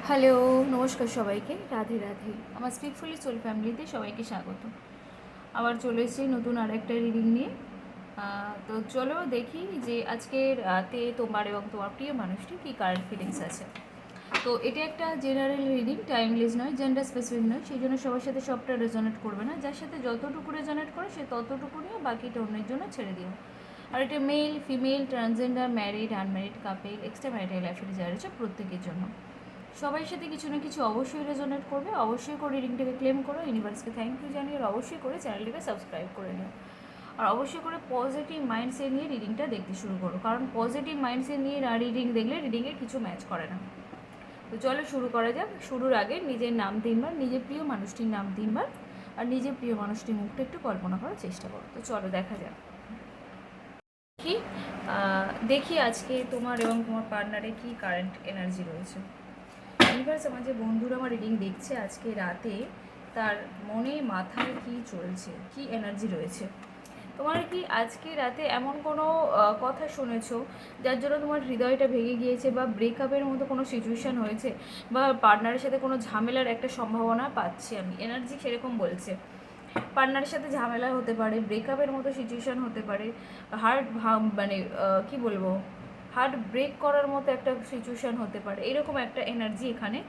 Hello, নমস্কার সবাইকে। রাধে রাধে। আমার স্পিকফুলি সোল ফ্যামিলিতে সবাইকে স্বাগত। আবার চলে এসেছি নতুন আরেকটা রিডিং নিয়ে। তো চলো দেখি যে আজকের রাতে তোমার এবং তোমার প্রিয় মানুষটির কী কারেন্ট ফিলিংস আছে। তো এটা একটা জেনারেল রিডিং, টাইমলেস নয়, জেন্ডার স্পেসিফিক নয়, সেই জন্য সবার সাথে সবটা রেজোনেট করবে না। যার সাথে যতটুকু রেজোনেট করে সে ততটুকু নিয়ে বাকিটা অন্যের জন্য ছেড়ে দিও। আর এটা male, female, transgender, married, unmarried couple, extra marital affair যারা রয়েছে প্রত্যেকের জন্য। সবাই সাথে কিছু না কিছু অবশ্যই রেজোনেট করবে। অবশ্যই করে রিডিংটাকে ক্লেম করো, ইউনিভার্সকে থ্যাংক ইউ জানিয়ে, আর অবশ্যই করে চ্যানেলটিকে সাবস্ক্রাইব করে নিও। আর অবশ্যই করে পজিটিভ মাইন্ডসেট নিয়ে রিডিংটা দেখতে শুরু করো, কারণ পজিটিভ মাইন্ডসেট নিয়ে রিডিং দেখলে রিডিংয়ের কিছু ম্যাচ করে না। তো চলো শুরু করা যাক। শুরুর আগে নিজের নাম 3বার, নিজের প্রিয় মানুষটির নাম 3বার, আর নিজের প্রিয় মানুষটির মুখটা একটু কল্পনা করার চেষ্টা করো। তো চলো দেখা যাক কি দেখি আজকে তোমার এবং তোমার পার্টনারে কি কারেন্ট এনার্জি রয়েছে। ইউনিভার্স, আমার যে বন্ধুরা আমার রিডিং দেখছে আজকে রাতে, তার মনে মাথায় কি চলছে, কি এনার্জি রয়েছে। তোমার কি আজকে রাতে এমন কোনো কথা শুনেছো যার জন্য তোমার হৃদয়টা ভেঙে গিয়েছে, বা ব্রেকআপের মতো কোনো সিচুয়েশান হয়েছে, বা পার্টনারের সাথে কোনো ঝামেলার একটা সম্ভাবনা পাচ্ছি আমি, এনার্জি সেরকম বলছে। পার্টনারের সাথে ঝামেলা হতে পারে, ব্রেকআপের মতো সিচুয়েশান হতে পারে, হার্ট মানে কি বলবো, হার্ট ব্রেক করার মতো একটা সিচুয়েশান হতে পারে, এরকম একটা এনার্জি এখানে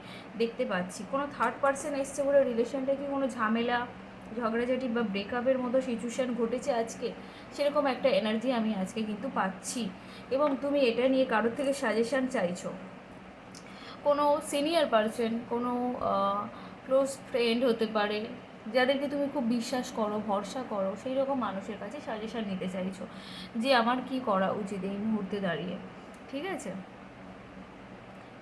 দেখতে পাচ্ছি। কোনো থার্ড পার্সন এসছে বলে রিলেশনটা কি কোনো ঝামেলা, ঝগড়াঝাটি বা ব্রেকআপের মতো সিচুয়েশান ঘটেছে আজকে, সেরকম একটা এনার্জি আমি আজকে কিন্তু পাচ্ছি। এবং তুমি এটা নিয়ে কারোর থেকে সাজেশান চাইছো, কোনো সিনিয়র পার্সন, কোনো ক্লোজ ফ্রেন্ড হতে পারে, যাদেরকে তুমি খুব বিশ্বাস করো, ভরসা করো, সেই রকম মানুষের কাছে সাজেশান নিতে চাইছো যে আমার কি করা উচিত এই মুহূর্তে দাঁড়িয়ে। ঠিক আছে,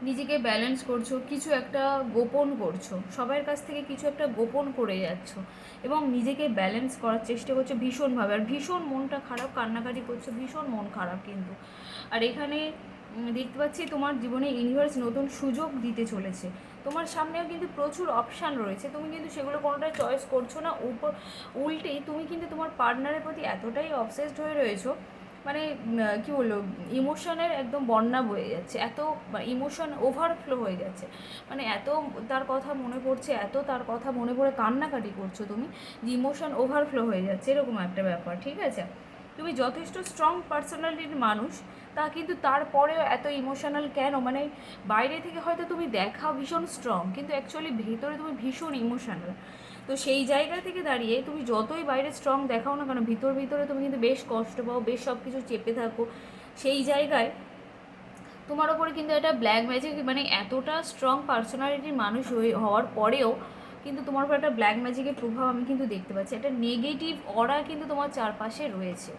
নিজেকে ব্যালেন্স করছো, কিছু একটা গোপন করছো, সবার কাছ থেকে কিছু একটা গোপন করে যাচ্ছ এবং নিজেকে ব্যালেন্স করার চেষ্টা করছো ভীষণভাবে। আর ভীষণ মনটা খারাপ, কান্নাকাটি করছো, ভীষণ মন খারাপ কিন্তু। আর এখানে দেখতে পাচ্ছি তোমার জীবনে ইউনিভার্স নতুন সুযোগ দিতে চলেছে। তোমার সামনেও কিন্তু প্রচুর অপশান রয়েছে, তুমি কিন্তু সেগুলো কোনোটাই চয়েস করছো না। উল্টেই তুমি কিন্তু তোমার পার্টনারের প্রতি এতটাই অবসেসড হয়ে রয়েছো, মানে কী বললো, ইমোশনের একদম বন্যা বয়ে যাচ্ছে, এত ইমোশন ওভারফ্লো হয়ে যাচ্ছে, মানে এত তার কথা মনে পড়ছে, এত তার কথা মনে পড়ে কান্নাকাটি করছো তুমি, যে ইমোশন ওভারফ্লো হয়ে যাচ্ছে, এরকম একটা ব্যাপার। ঠিক আছে, তুমি যথেষ্ট স্ট্রং পার্সোনালিটির মানুষ, তা কিন্তু তারপরেও এত ইমোশনাল কেন? মানে বাইরে থেকে হয়তো তুমি দেখাও ভীষণ স্ট্রং, কিন্তু অ্যাকচুয়ালি ভেতরে তুমি ভীষণ ইমোশনাল। তো সেই জায়গা থেকে দাঁড়িয়ে তুমি যতই বাইরে স্ট্রং দেখাও না কেন, ভিতরে তুমি কিন্তু বেশ কষ্ট পাও, বেশ সব কিছু চেপে থাকো। সেই জায়গায় তোমার ওপরে কিন্তু একটা ব্ল্যাক ম্যাজিক, মানে এতটা স্ট্রং পার্সোনালিটির মানুষ হওয়ার পরেও কিন্তু তোমার উপর একটা ব্ল্যাক ম্যাজিকের প্রভাব আমি কিন্তু দেখতে পাচ্ছি। একটা নেগেটিভ অরা কিন্তু তোমার চারপাশে রয়েছে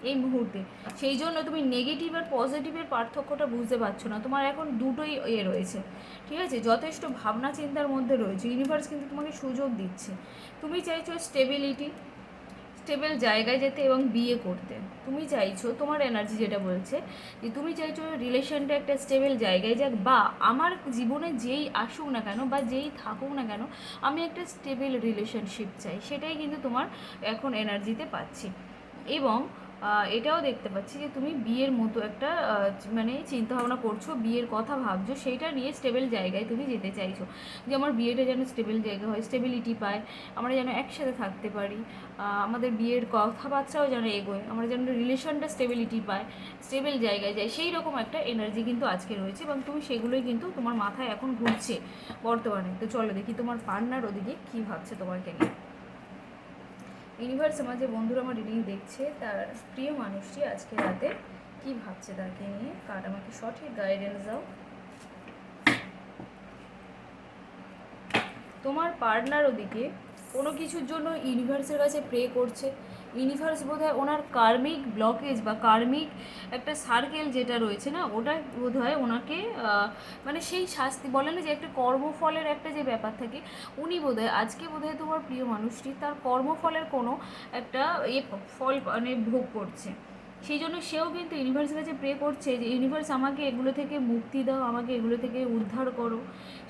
এই মুহূর্তে। সেই জন্য তুমি নেগেটিভ আর পজিটিভের পার্থক্যটা বুঝতে পারছো না, তোমার এখন দুটোই রয়েছে। ঠিক আছে, যথেষ্ট ভাবনা চিন্তার মধ্যে রয়েছে। ইউনিভার্স কিন্তু তোমাকে সুযোগ দিচ্ছে, তুমি চাইছো স্টেবিলিটি, স্টেবল জায়গায় যেতে এবং বিয়ে করতে। তুমি চাইছো, তোমার এনার্জি যেটা বলছে যে তুমি চাইছো রিলেশনটা একটা স্টেবল জায়গায় যাক, বা আমার জীবনে যেই আসুক না কেন বা যেই থাকুক না কেন, আমি একটা স্টেবল রিলেশনশিপ চাই, সেটাই কিন্তু তোমার এখন এনার্জিতে পাচ্ছি। এবং এটাও দেখতে পাচ্ছি যে তুমি বিয়ের মতো একটা মানে চিন্তাভাবনা করছো, বিয়ের কথা ভাবছো, সেইটা নিয়ে স্টেবল জায়গায় তুমি যেতে চাইছো, যে আমার বিয়েটা যেন স্টেবল জায়গা হয়, স্টেবিলিটি পায়, আমরা যেন একসাথে থাকতে পারি, আমাদের বিয়ের কথাবার্তাও যেন এগোয়, আমরা যেন রিলেশনটা স্টেবিলিটি পায়, স্টেবল জায়গায় যায়, সেই রকম একটা এনার্জি কিন্তু আজকে রয়েছে এবং তুমি সেগুলোই কিন্তু তোমার মাথায় এখন ঘুরছে বর্তমানে। তো চলো দেখি তোমার পার্টনার ওদিকে কী ভাবছে তোমাকে নিয়ে। ইউনিভার্স, আমার যে বন্ধুরা আমার রিডিং দেখছে, তার প্রিয় মানুষটি আজকে রাতে কি ভাবছে তাকে নিয়ে, কার্ড আমাকে সঠিক গাইডেন্স দাও। তোমার পার্টনার ওদিকে কোনো কিছুর জন্য ইউনিভার্সের কাছে প্রে করছে। ইউনিভার্স বোধহয় ওনার কার্মিক ব্লকেজ বা কার্মিক একটা সার্কেল যেটা রয়েছে না, ওটা বোধহয় ওনাকে মানে সেই শাস্তি বলে না, যে একটা কর্মফলের একটা যে ব্যাপার থাকে, উনি বোধহয় আজকে বোধহয় তোমার প্রিয় মানুষটি তার কর্মফলের কোনো একটা ফল মানে ভোগ করছে। সেই জন্য সেও কিন্তু ইউনিভার্সের কাছে প্রে করছে যে ইউনিভার্স আমাকে এগুলো থেকে মুক্তি দাও, আমাকে এগুলো থেকে উদ্ধার করো,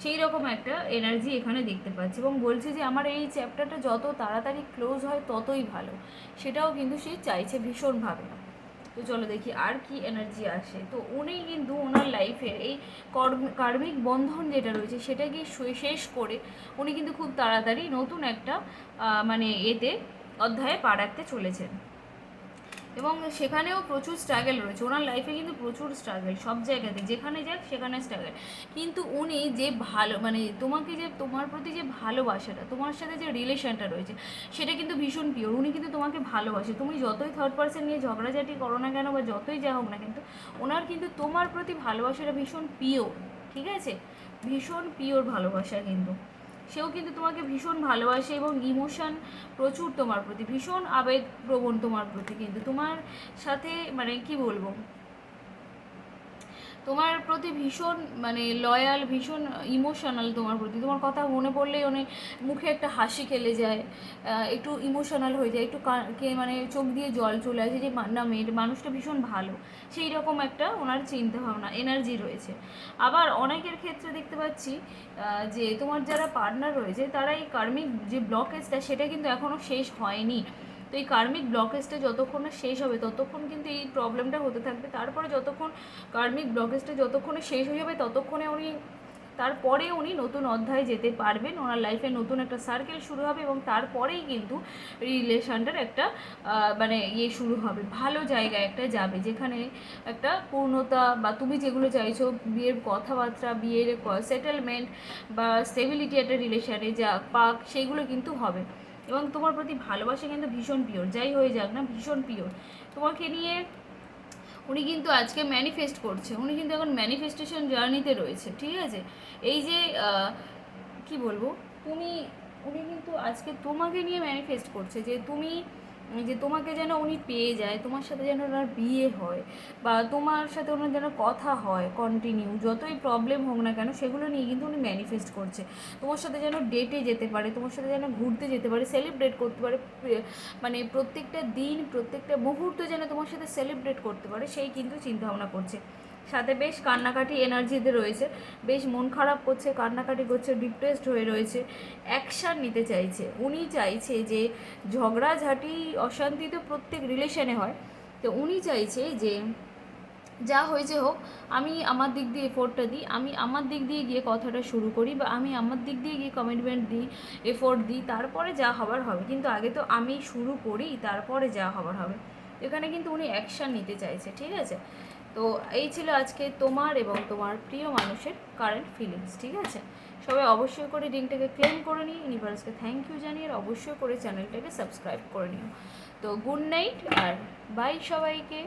সেই রকম একটা এনার্জি এখানে দেখতে পাচ্ছি। এবং বলছে যে আমার এই চ্যাপ্টারটা যত তাড়াতাড়ি ক্লোজ হয় ততই ভালো, সেটাও কিন্তু সে চাইছে ভীষণভাবে। তো চলো দেখি আর কি এনার্জি আসে। তো উনি কিন্তু ওনার লাইফের এই কার্মিক বন্ধন যেটা রয়েছে সেটাকে শেষ করে উনি কিন্তু খুব তাড়াতাড়ি নতুন একটা মানে এতে অধ্যায়ে পা রাখতে চলেছেন। এবং সেখানেও প্রচুর স্ট্রাগল রয়েছে ওনার লাইফে, কিন্তু প্রচুর স্ট্রাগল সব জায়গাতে, যেখানে যাক সেখানে স্ট্রাগল। কিন্তু উনি যে ভালো মানে তোমাকে যে তোমার প্রতি যে ভালোবাসাটা, তোমার সাথে যে রিলেশনটা রয়েছে সেটা কিন্তু ভীষণ পিওর। উনি কিন্তু তোমাকে ভালোবাসে, তুমি যতই থার্ড পার্সন নিয়ে ঝগড়াঝাটি করো না কেন বা যতই যা হোক না, কিন্তু ওনার কিন্তু তোমার প্রতি ভালোবাসাটা ভীষণ পিওর, ঠিক আছে, ভীষণ পিওর ভালোবাসা। কিন্তু সেও কিন্তু তোমাকে ভীষণ ভালোবাসে এবং ইমোশন প্রচুর তোমার প্রতি, ভীষণ আবেগপ্রবণ তোমার প্রতি, কিন্তু তোমার সাথে মানে কি বলবো, তোমার প্রতি ভীষণ মানে লয়াল, ভীষণ ইমোশনাল তোমার প্রতি। তোমার কথা মনে পড়লেই অনেক মুখে একটা হাসি খেলে যায়, একটু ইমোশনাল হয়ে যায়, একটু মানে চোখ দিয়ে জল চলে আসে যে না মেয়ের মানুষটা ভীষণ ভালো, সেই রকম একটা ওনার চিন্তাভাবনা এনার্জি রয়েছে। আবার অনেকের ক্ষেত্রে দেখতে পাচ্ছি যে তোমার যারা পার্টনার রয়েছে তারা এই কার্মিক যে ব্লকেজটা সেটা কিন্তু এখনও শেষ হয়নি। তো এই কার্মিক ব্লকেজটা যতক্ষণ না শেষ হবে ততক্ষণ কিন্তু এই প্রবলেমটা হতে থাকবে। তারপরে যতক্ষণ কার্মিক ব্লকেজটা যতক্ষণে শেষ হয়ে যাবে ততক্ষণে তারপরে উনি নতুন অধ্যায়ে যেতে পারবেন, ওনার লাইফে নতুন একটা সার্কেল শুরু হবে এবং তারপরেই কিন্তু রিলেশনটার একটা মানে শুরু হবে, ভালো জায়গায় একটা যাবে, যেখানে একটা পূর্ণতা বা তুমি যেগুলো চাইছো বিয়ের কথাবার্তা, বিয়ের সেটেলমেন্ট বা স্টেবিলিটি একটা রিলেশনে যা পাক, সেগুলো কিন্তু হবে। এবং তোমার প্রতি ভালোবাসা কিন্তু ভীষণ পিওর, যাই হয়ে যাক না ভীষণ পিওর তোমাকে নিয়ে। উনি কিন্তু আজকে ম্যানিফেস্ট করছে, উনি কিন্তু এখন ম্যানিফেস্টেশন জার্নিতে রয়েছে, ঠিক আছে। এই যে কি বলবো, উনি কিন্তু আজকে তোমাকে নিয়ে ম্যানিফেস্ট করছে যে তোমাকে যেন উনি পেয়ে যায়, তোমার সাথে যেন ওনার বিয়ে হয় বা তোমার সাথে ওনার যেন কথা হয় কন্টিনিউ, যতই প্রবলেম হোক না কেন সেগুলো নিয়ে কিন্তু উনি ম্যানিফেস্ট করছে। তোমার সাথে যেন ডেটে যেতে পারে, তোমার সাথে যেন ঘুরতে যেতে পারে, সেলিব্রেট করতে পারে, মানে প্রত্যেকটা দিন প্রত্যেকটা মুহূর্ত যেন তোমার সাথে সেলিব্রেট করতে পারে, সেই কিন্তু চিন্তাভাবনা করছে। সাথে বেশ কান্নাকাটি এনার্জিতে রয়েছে, বেশ মন খারাপ করছে, কান্নাকাটি করছে, ডিপ্রেসড হয়ে রয়েছে, অ্যাকশান নিতে চাইছে। উনি চাইছে যে ঝগড়াঝাটি অশান্তি তো প্রত্যেক রিলেশনে হয়, তো উনি চাইছে যে যা হয়েছে হোক, আমি আমার দিক দিয়ে এফোর্টটা দিই, আমি আমার দিক দিয়ে গিয়ে কথাটা শুরু করি বা আমি আমার দিক দিয়ে গিয়ে কমিটমেন্ট দিই, এফোর্ট দিই, তারপরে যা হবার হবে, কিন্তু আগে তো আমি শুরু করি, তারপরে যা হবার হবে। এখানে কিন্তু উনি অ্যাকশান নিতে চাইছে, ঠিক আছে। তো এই ছিল আজকে তোমার এবং তোমার প্রিয় মানুষের কারেন্ট ফিলিংস, ঠিক আছে। সবাই অবশ্যই করে রিংটাকে ক্লেম করে নিই, ইউনিভার্সকে থ্যাংক ইউ জানিয়ে আর অবশ্যই করে চ্যানেলটাকে সাবস্ক্রাইব করে নিও। তো গুড নাইট আর বাই সবাইকে।